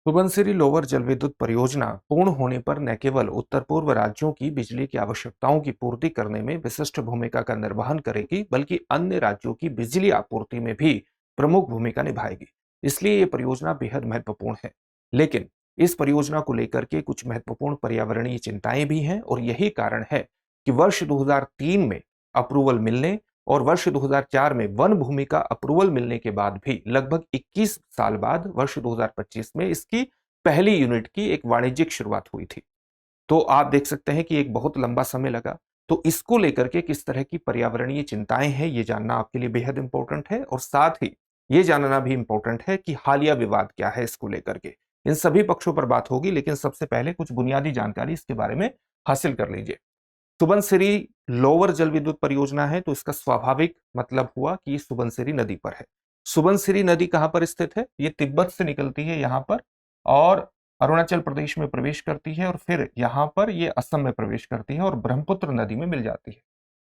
Subansiri lower जलविद्युत परियोजना पूर्ण होने पर न केवल उत्तर पूर्व राज्यों की बिजली की आवश्यकताओं की पूर्ति करने में विशिष्ट भूमिका का निर्वहन करेगी, बल्कि अन्य राज्यों की बिजली आपूर्ति में भी प्रमुख भूमिका निभाएगी। इसलिए ये परियोजना बेहद महत्वपूर्ण है। लेकिन इस परियोजना को लेकर के कुछ महत्वपूर्ण पर्यावरणीय चिंताएं भी हैं, और यही कारण है कि वर्ष 2003 में अप्रूवल मिलने और वर्ष 2004 में वन भूमि का अप्रूवल मिलने के बाद भी लगभग 21 साल बाद वर्ष 2025 में इसकी पहली यूनिट की एक वाणिज्यिक शुरुआत हुई थी। तो आप देख सकते हैं कि एक बहुत लंबा समय लगा। तो इसको लेकर के किस तरह की पर्यावरणीय चिंताएं हैं, ये जानना आपके लिए बेहद इंपॉर्टेंट है, और साथ ही ये जानना भी इंपॉर्टेंट है कि हालिया विवाद क्या है इसको लेकर के। इन सभी पक्षों पर बात होगी, लेकिन सबसे पहले कुछ बुनियादी जानकारी इसके बारे में हासिल कर लीजिए। सुबनसिरी लोअर जल विद्युत परियोजना है, तो इसका स्वाभाविक मतलब हुआ कि सुबनसिरी नदी पर है। सुबनसिरी नदी कहां पर स्थित है? ये तिब्बत से निकलती है यहां पर, और अरुणाचल प्रदेश में प्रवेश करती है, और फिर यहां पर ये असम में प्रवेश करती है और ब्रह्मपुत्र नदी में मिल जाती है।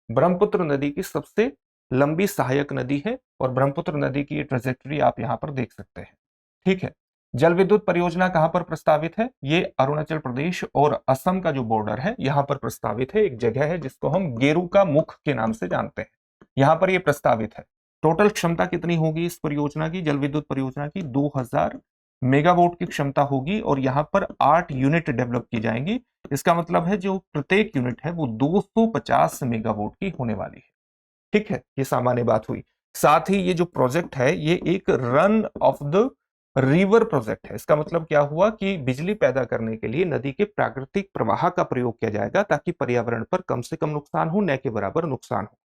ब्रह्मपुत्र नदी की सबसे लंबी सहायक नदी है, और ब्रह्मपुत्र नदी की ये ट्रेजेक्टरी आप यहां पर देख सकते हैं। ठीक है। जल विद्युत परियोजना कहां पर प्रस्तावित है? ये अरुणाचल प्रदेश और असम का जो बॉर्डर है यहां पर प्रस्तावित है। एक जगह है जिसको हम गेरुका मुख के नाम से जानते हैं, यहां पर ये प्रस्तावित है। टोटल क्षमता कितनी होगी इस परियोजना की, जल विद्युत परियोजना की? 2000 मेगावाट की क्षमता होगी, और यहां पर 8 यूनिट डेवलप की जाएंगी। इसका मतलब है जो प्रत्येक यूनिट है वो 250 मेगावाट की होने वाली है। ठीक है, ये सामान्य बात हुई। साथ ही ये जो प्रोजेक्ट है ये एक run of the river project है। इसका मतलब क्या हुआ कि बिजली पैदा करने के लिए नदी के प्राकृतिक प्रवाह का प्रयोग किया जाएगा, ताकि पर्यावरण पर कम से कम नुकसान हो, न के बराबर नुकसान हो।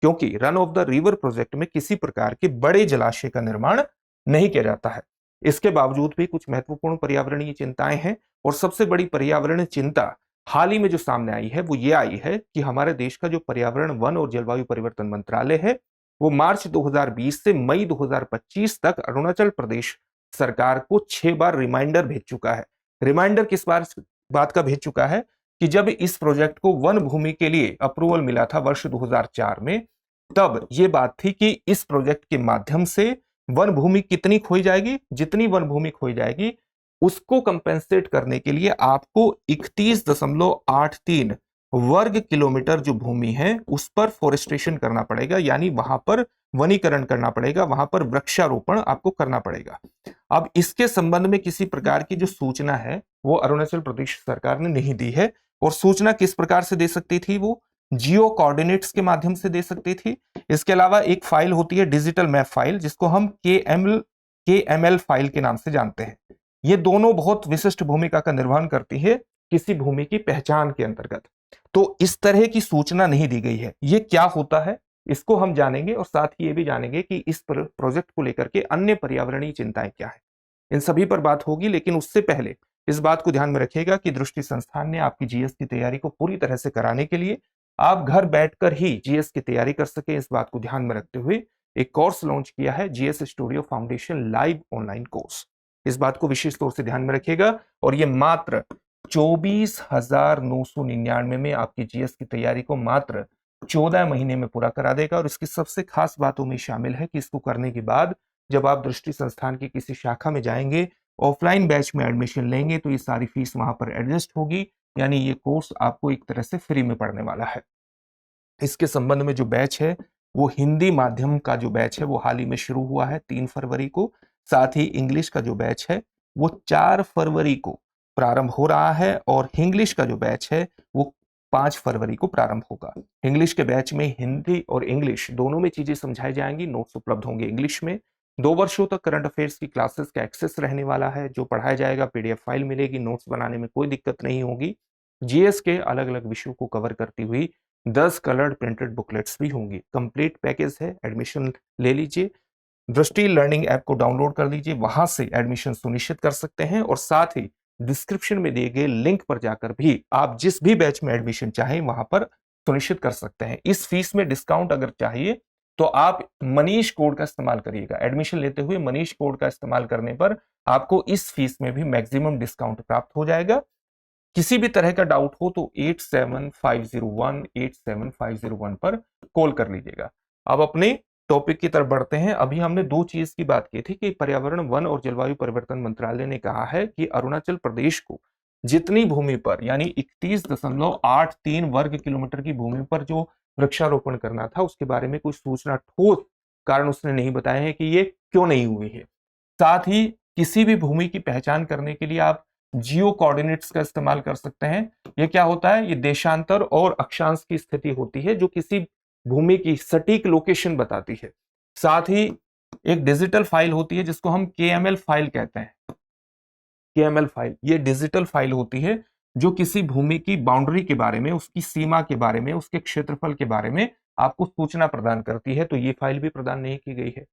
क्योंकि run of the river project में किसी प्रकार के बड़े जलाशय का निर्माण नहीं किया जाता है। इसके बावजूद भी कुछ महत्वपूर्ण पर्यावरणीय चिंताएं हैं, और सबसे बड़ी पर्यावरणीय चिंता हाल ही में जो सामने आई है वो ये आई है कि हमारे देश का जो पर्यावरण, वन और जलवायु परिवर्तन मंत्रालय है, वो मार्च 2020 से मई 2025 तक अरुणाचल प्रदेश सरकार को 6 बार रिमाइंडर भेज चुका है। रिमाइंडर किस बात का भेज चुका है कि जब इस प्रोजेक्ट को वन भूमि के लिए अप्रूवल मिला था वर्ष 2004 में, तब यह बात थी कि इस प्रोजेक्ट के माध्यम से वन भूमि कितनी खोई जाएगी, जितनी वन भूमि खोई जाएगी उसको कंपेंसेट करने के लिए आपको 31.83 वर्ग किलोमीटर जो भूमि है उस पर फॉरेस्टेशन करना पड़ेगा, यानी वहां पर वनीकरण करना पड़ेगा, वहां पर वृक्षारोपण आपको करना पड़ेगा। अब इसके संबंध में किसी प्रकार की जो सूचना है वो अरुणाचल प्रदेश सरकार ने नहीं दी है, और सूचना किस प्रकार से दे सकती थी? वो जियो कोऑर्डिनेट्स के माध्यम से दे सकती थी। इसके अलावा एक फाइल होती है डिजिटल मैप फाइल, जिसको हम KML फाइल के नाम से जानते हैं। ये दोनों बहुत विशिष्ट भूमिका का निर्वहन करती है किसी भूमि की पहचान के अंतर्गत। तो इस तरह की सूचना नहीं दी गई है। ये क्या होता है इसको हम जानेंगे, और साथ ही ये भी जानेंगे कि इस प्रोजेक्ट को लेकर के अन्य पर्यावरणीय चिंताएं क्या है। इन सभी पर बात होगी, लेकिन उससे पहले इस बात को ध्यान में रखिएगा कि दृष्टि संस्थान ने आपकी जीएस की तैयारी को पूरी तरह से कराने के लिए, आप घर बैठकर ही जीएस की तैयारी कर सके इस बात को ध्यान में रखते हुए एक कोर्स लॉन्च किया है, GS studio foundation live online course. इस बात को विशेष तौर से ध्यान में रखिएगा, और ये मात्र 24,999 में आपकी जीएस की तैयारी को मात्र 14 महीने में पूरा करा देगा। और इसकी सबसे खास बातों में शामिल है कि इसको करने के बाद जब आप दृष्टि संस्थान की किसी शाखा में जाएंगे, ऑफलाइन बैच में एडमिशन लेंगे, तो ये सारी फीस वहां पर एडजस्ट होगी, यानी ये कोर्स आपको एक तरह से फ्री में पढ़ने वाला है। इसके संबंध में जो बैच है वो हिंदी माध्यम का जो बैच है वो हाल ही में शुरू हुआ है 3 फरवरी को। साथ ही इंग्लिश का जो बैच है वो 4 फरवरी को प्रारंभ हो रहा है, और इंग्लिश का जो बैच है वो 5 फरवरी को प्रारंभ होगा। इंग्लिश के बैच में हिंदी और इंग्लिश दोनों में चीजें समझाई जाएंगी, नोट्स उपलब्ध होंगे इंग्लिश में। 2 वर्षों तक करंट अफेयर्स की क्लासेस का एक्सेस रहने वाला है, जो पढ़ाया जाएगा, पीडीएफ फाइल मिलेगी, नोट्स बनाने में कोई दिक्कत नहीं होगी। जीएस के अलग अलग विषयों को कवर करती हुई 10 कलर्ड प्रिंटेड बुकलेट्स भी होंगी। कंप्लीट पैकेज है, एडमिशन ले लीजिए, दृष्टि लर्निंग ऐप को डाउनलोड कर लीजिए, वहां से एडमिशन सुनिश्चित कर सकते हैं, और साथ ही डिस्क्रिप्शन में दिए गए लिंक पर जाकर भी आप जिस भी बैच में एडमिशन चाहें वहां पर सुनिश्चित कर सकते हैं। इस फीस में डिस्काउंट अगर चाहिए तो आप मनीष कोड का इस्तेमाल करिएगा। एडमिशन लेते हुए मनीष कोड का इस्तेमाल करने पर आपको इस फीस में भी मैक्सिमम डिस्काउंट प्राप्त हो जाएगा। किसी भी तरह का डाउट हो तो 8750187501 पर कॉल कर लीजिएगा। अब अपने टॉपिक की तरफ बढ़ते हैं। अभी हमने दो चीज की बात की थी कि पर्यावरण, वन और जलवायु परिवर्तन मंत्रालय ने कहा है कि अरुणाचल प्रदेश को जितनी भूमि पर यानी 31.83 वर्ग किलोमीटर की भूमि पर जो वृक्षारोपण करना था उसके बारे में कोई सूचना, ठोस कारण उसने नहीं बताए हैं कि ये क्यों नहीं हुई है। साथ ही किसी भी भूमि की पहचान करने के लिए आप जियो कोऑर्डिनेट्स का इस्तेमाल कर सकते हैं। ये क्या होता है? ये देशांतर और अक्षांश की स्थिति होती है जो किसी भूमि की सटीक लोकेशन बताती है। साथ ही एक डिजिटल फाइल होती है जिसको हम केएमएल फाइल कहते हैं। केएमएल फाइल ये डिजिटल फाइल होती है जो किसी भूमि की बाउंड्री के बारे में, उसकी सीमा के बारे में, उसके क्षेत्रफल के बारे में आपको सूचना प्रदान करती है। तो ये फाइल भी प्रदान नहीं की गई है।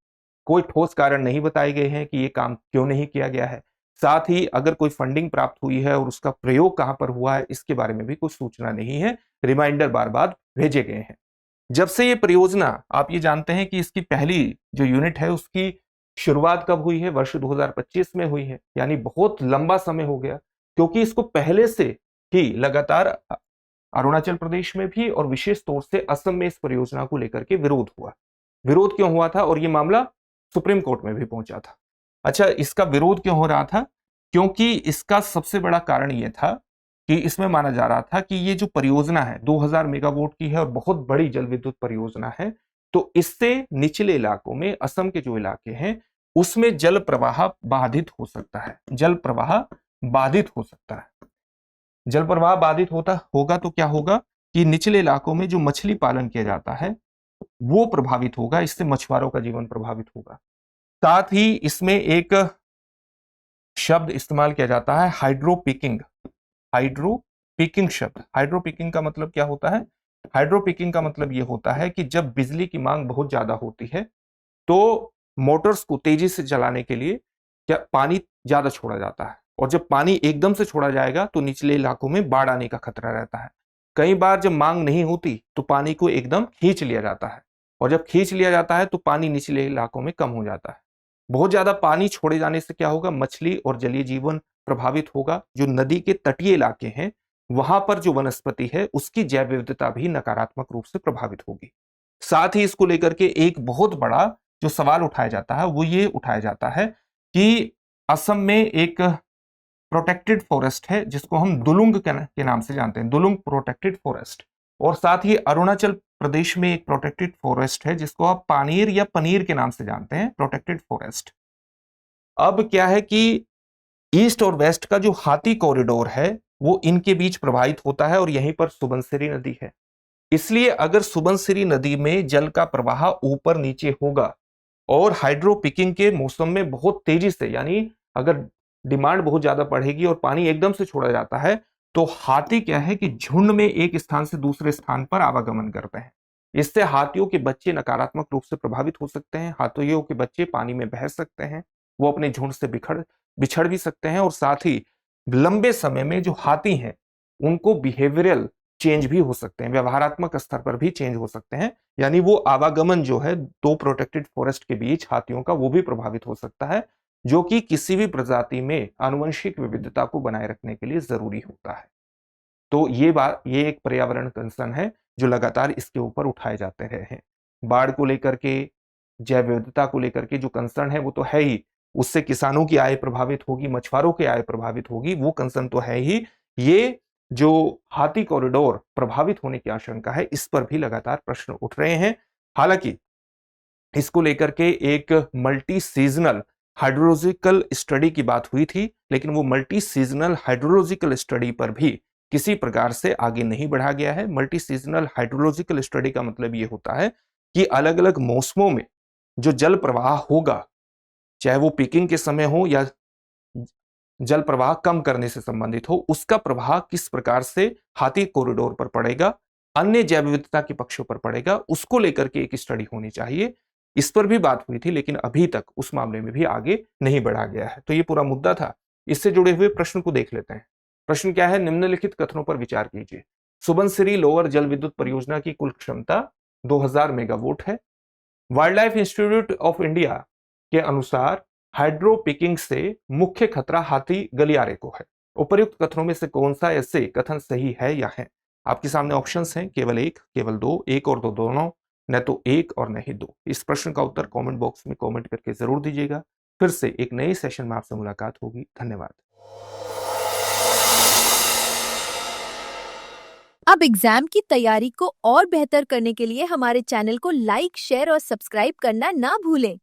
कोई ठोस कारण नहीं बताए गए हैं कि ये काम क्यों नहीं किया गया है। साथ ही अगर कोई फंडिंग प्राप्त हुई है और उसका प्रयोग कहां पर हुआ है इसके बारे में भी कोई सूचना नहीं है। रिमाइंडर बार बार भेजे गए हैं। जब से ये परियोजना, आप ये जानते हैं कि इसकी पहली जो यूनिट है उसकी शुरुआत कब हुई है? वर्ष 2025 में हुई है, यानी बहुत लंबा समय हो गया। क्योंकि इसको पहले से ही लगातार अरुणाचल प्रदेश में भी और विशेष तौर से असम में इस परियोजना को लेकर के विरोध हुआ। विरोध क्यों हुआ था? और ये मामला सुप्रीम कोर्ट में भी पहुंचा था। अच्छा, इसका विरोध क्यों हो रहा था? क्योंकि इसका सबसे बड़ा कारण यह था कि इसमें माना जा रहा था कि ये जो परियोजना है 2000 मेगावाट की है और बहुत बड़ी जल विद्युत परियोजना है, तो इससे निचले इलाकों में, असम के जो इलाके हैं उसमें जल प्रवाह बाधित हो सकता है। जल प्रवाह बाधित हो सकता है। जल प्रवाह बाधित होता होगा तो क्या होगा कि निचले इलाकों में जो मछली पालन किया जाता है वो प्रभावित होगा। इससे मछुआरों का जीवन प्रभावित होगा। साथ ही इसमें एक शब्द इस्तेमाल किया जाता है, हाइड्रोपिकिंग। हाइड्रोपिकिंग शब्द, हाइड्रोपिकिंग का मतलब क्या होता है? हाइड्रोपिकिंग का मतलब यह होता है कि जब बिजली की मांग बहुत ज्यादा होती है तो मोटर्स को तेजी से चलाने के लिए क्या पानी ज्यादा छोड़ा जाता है, और जब पानी एकदम से छोड़ा जाएगा तो निचले इलाकों में बाढ़ आने का खतरा रहता है। कई बार जब मांग नहीं होती तो पानी को एकदम खींच लिया जाता है, और जब खींच लिया जाता है तो पानी निचले इलाकों में कम हो जाता है। बहुत ज्यादा पानी छोड़े जाने से क्या होगा? मछली और जलीय जीवन प्रभावित होगा। जो नदी के तटीय इलाके हैं वहां पर जो वनस्पति है उसकी जैव विविधता भी नकारात्मक रूप से प्रभावित होगी। साथ ही इसको लेकर के एक बहुत बड़ा जो सवाल उठाया जाता है वो ये उठाया जाता है कि असम में एक प्रोटेक्टेड फॉरेस्ट है जिसको हम दुलुंग के नाम से जानते हैं, दुलुंग प्रोटेक्टेड फॉरेस्ट। और साथ ही अरुणाचल प्रदेश में एक प्रोटेक्टेड फॉरेस्ट है जिसको आप पानीर या पनीर के नाम से जानते हैं, प्रोटेक्टेड फॉरेस्ट। अब क्या है कि ईस्ट और वेस्ट का जो हाथी कॉरिडोर है वो इनके बीच प्रवाहित होता है और यहीं पर सुबनसिरी नदी है। इसलिए अगर सुबनसिरी नदी में जल का प्रवाह ऊपर नीचे होगा और हाइड्रो पिकिंग के मौसम में बहुत तेजी से, यानी अगर डिमांड बहुत ज्यादा बढ़ेगी और पानी एकदम से छोड़ा जाता है तो हाथी क्या है कि झुंड में एक स्थान से दूसरे स्थान पर आवागमन करते हैं। इससे हाथियों के बच्चे नकारात्मक रूप से प्रभावित हो सकते हैं। हाथियों के बच्चे पानी में बह सकते हैं, वो अपने झुंड से बिछड़ भी सकते हैं, और साथ ही लंबे समय में जो हाथी हैं उनको बिहेवियरल चेंज भी हो सकते हैं, व्यवहारात्मक स्तर पर भी चेंज हो सकते हैं। यानी वो आवागमन जो है दो प्रोटेक्टेड फॉरेस्ट के बीच हाथियों का वो भी प्रभावित हो सकता है, जो कि किसी भी प्रजाति में आनुवंशिक विविधता को बनाए रखने के लिए जरूरी होता है। तो ये एक पर्यावरण कंसर्न है जो लगातार इसके ऊपर उठाए जाते रहे हैं। बाढ़ को लेकर के, जैव विविधता को लेकर के जो कंसर्न है वो तो है ही, उससे किसानों की आय प्रभावित होगी, मछुआरों की आय प्रभावित होगी, वो कंसर्न तो है ही। ये जो हाथी कॉरिडोर प्रभावित होने की आशंका है इस पर भी लगातार प्रश्न उठ रहे हैं। हालांकि इसको लेकर के एक मल्टी सीजनल हाइड्रोलॉजिकल स्टडी की बात हुई थी, लेकिन वो मल्टी सीजनल हाइड्रोलॉजिकल स्टडी पर भी किसी प्रकार से आगे नहीं बढ़ा गया है। मल्टी सीजनल हाइड्रोलॉजिकल स्टडी का मतलब ये होता है कि अलग अलग मौसमों में जो जल प्रवाह होगा, चाहे वो पीकिंग के समय हो या जल प्रवाह कम करने से संबंधित हो, उसका प्रभाव किस प्रकार से हाथी कॉरिडोर पर पड़ेगा, अन्य जैव विविधता के पक्षों पर पड़ेगा, उसको लेकर के एक स्टडी होनी चाहिए। इस पर भी बात हुई थी, लेकिन अभी तक उस मामले में भी आगे नहीं बढ़ा गया है। तो ये पूरा मुद्दा था। इससे जुड़े हुए प्रश्न को देख लेते हैं। प्रश्न क्या है? निम्नलिखित कथनों पर विचार कीजिए। सुबनसिरी लोअर जल विद्युत परियोजना की कुल क्षमता 2000 मेगावाट है। Wild life institute of India के अनुसार हाइड्रो पिकिंग से मुख्य खतरा हाथी गलियारे को है। उपर्युक्त कथनों में से कौन सा ऐसे कथन सही है या है? आपके सामने ऑप्शंस हैं, केवल एक, केवल दो, एक और दो, दोनों, न तो एक और न ही दो? इस प्रश्न का उत्तर कमेंट बॉक्स में कमेंट करके जरूर दीजिएगा। फिर से एक नए सेशन में आपसे मुलाकात होगी। धन्यवाद। अब एग्जाम की तैयारी को और बेहतर करने के लिए हमारे चैनल को लाइक, शेयर और सब्सक्राइब करना ना भूलें।